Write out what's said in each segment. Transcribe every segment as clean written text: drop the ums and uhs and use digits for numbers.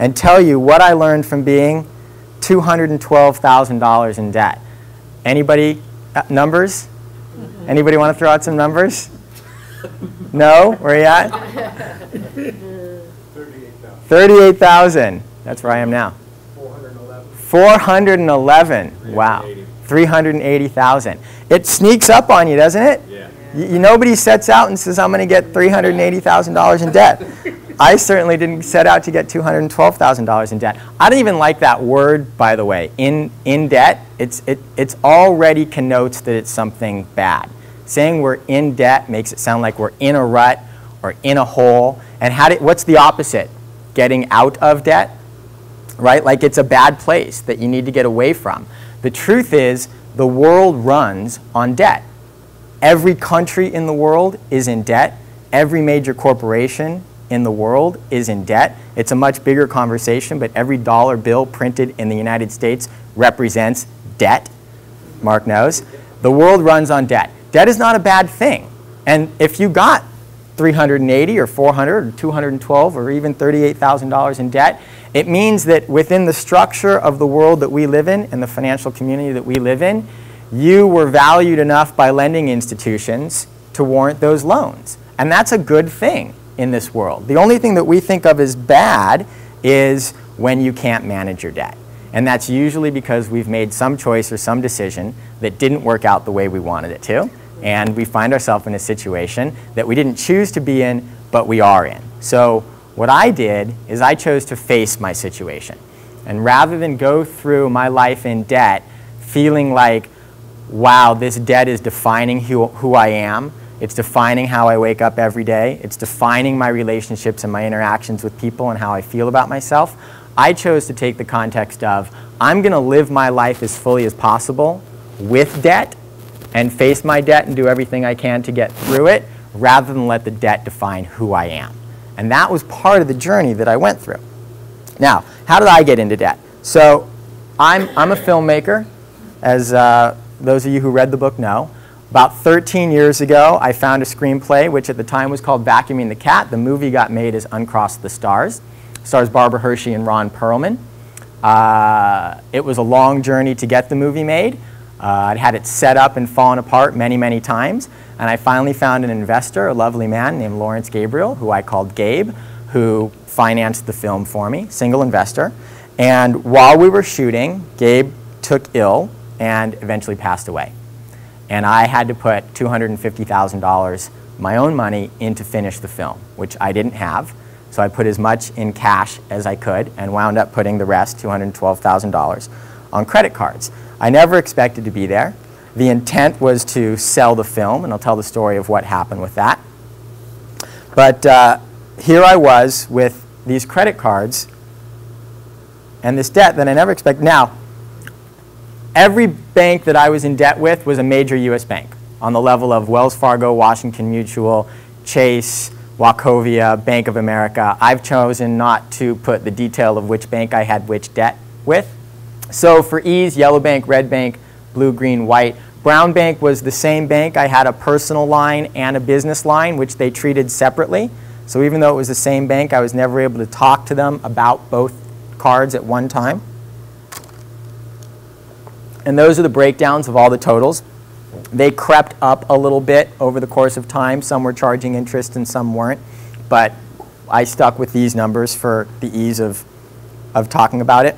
and tell you what I learned from being $212,000 in debt. Anybody? Numbers? Anybody want to throw out some numbers? No? Where are you at? 38,000. That's where I am now. 411. Wow. 380,000. It sneaks up on you, doesn't it? Yeah. Nobody sets out and says, I'm going to get $380,000 in debt. I certainly didn't set out to get $212,000 in debt. I don't even like that word, by the way, in debt. It's already connotes that it's something bad. Saying we're in debt makes it sound like we're in a rut or in a hole. And what's the opposite? Getting out of debt, right? Like it's a bad place that you need to get away from. The truth is, the world runs on debt. Every country in the world is in debt. Every major corporation in the world is in debt. It's a much bigger conversation, but every dollar bill printed in the United States represents debt. Mark knows. The world runs on debt. Debt is not a bad thing. And if you got 380 or 400 or 212 or even $38,000 in debt, it means that within the structure of the world that we live in and the financial community that we live in, you were valued enough by lending institutions to warrant those loans. And that's a good thing in this world. The only thing that we think of as bad is when you can't manage your debt. And that's usually because we've made some choice or some decision that didn't work out the way we wanted it to. And we find ourselves in a situation that we didn't choose to be in, but we are in. So what I did is I chose to face my situation. And rather than go through my life in debt, feeling like, wow, this debt is defining who I am, it's defining how I wake up every day, it's defining my relationships and my interactions with people and how I feel about myself, I chose to take the context of, I'm going to live my life as fully as possible with debt, and face my debt and do everything I can to get through it, rather than let the debt define who I am. And that was part of the journey that I went through. Now, how did I get into debt? So I'm a filmmaker, as those of you who read the book know. About 13 years ago, I found a screenplay, which at the time was called Vacuuming the Cat. The movie got made as Uncross the Stars. It stars Barbara Hershey and Ron Perlman. It was a long journey to get the movie made. I'd had it set up and fallen apart many, many times. And I finally found an investor, a lovely man named Lawrence Gabriel, who I called Gabe, who financed the film for me, single investor. And while we were shooting, Gabe took ill and eventually passed away. And I had to put $250,000, my own money, in to finish the film, which I didn't have. So I put as much in cash as I could and wound up putting the rest, $212,000, on credit cards. I never expected to be there. The intent was to sell the film, and I'll tell the story of what happened with that. But here I was with these credit cards and this debt that I never expected. Now, every bank that I was in debt with was a major U.S. bank on the level of Wells Fargo, Washington Mutual, Chase, Wachovia, Bank of America. I've chosen not to put the detail of which bank I had which debt with. So for ease, yellow bank, red bank, blue, green, white. Brown bank was the same bank. I had a personal line and a business line, which they treated separately. So even though it was the same bank, I was never able to talk to them about both cards at one time. And those are the breakdowns of all the totals. They crept up a little bit over the course of time. Some were charging interest and some weren't. But I stuck with these numbers for the ease of talking about it.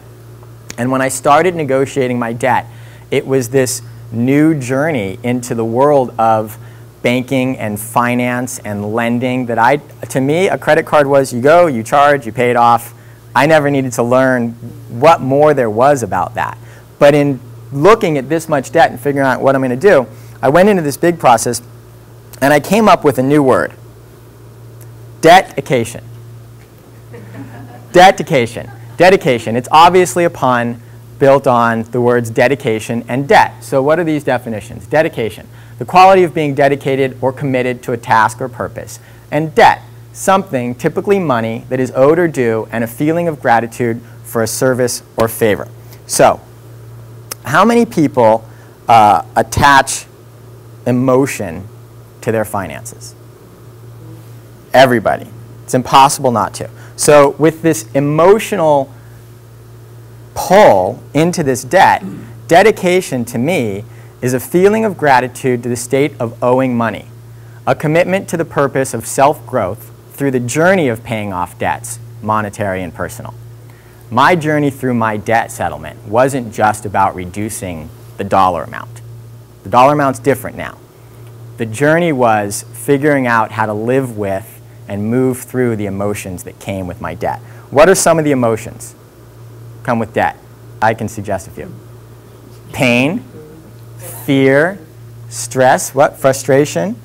And when I started negotiating my debt, it was this new journey into the world of banking and finance and lending that to me, a credit card was you go, you charge, you pay it off. I never needed to learn what more there was about that. But in looking at this much debt and figuring out what I'm going to do, I went into this big process and I came up with a new word. Debt-ication. Debt-ication. Dedication. It's obviously a pun built on the words dedication and debt. So what are these definitions? Dedication. The quality of being dedicated or committed to a task or purpose. And debt. Something, typically money, that is owed or due and a feeling of gratitude for a service or favor. So how many people attach emotion to their finances? Everybody. It's impossible not to. So with this emotional pull into this debt, dedication to me is a feeling of gratitude to the state of owing money, a commitment to the purpose of self-growth through the journey of paying off debts, monetary and personal. My journey through my debt settlement wasn't just about reducing the dollar amount. The dollar amount's different now. The journey was figuring out how to live with and move through the emotions that came with my debt. What are some of the emotions come with debt? I can suggest a few. Pain, fear, stress, what? Frustration,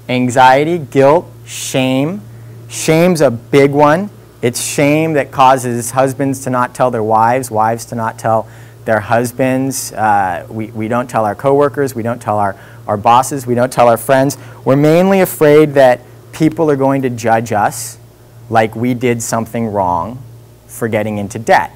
anxiety, guilt, shame. Shame's a big one. It's shame that causes husbands to not tell their wives, wives to not tell their husbands. We don't tell our coworkers, we don't tell our bosses, we don't tell our friends. We're mainly afraid that people are going to judge us like we did something wrong for getting into debt.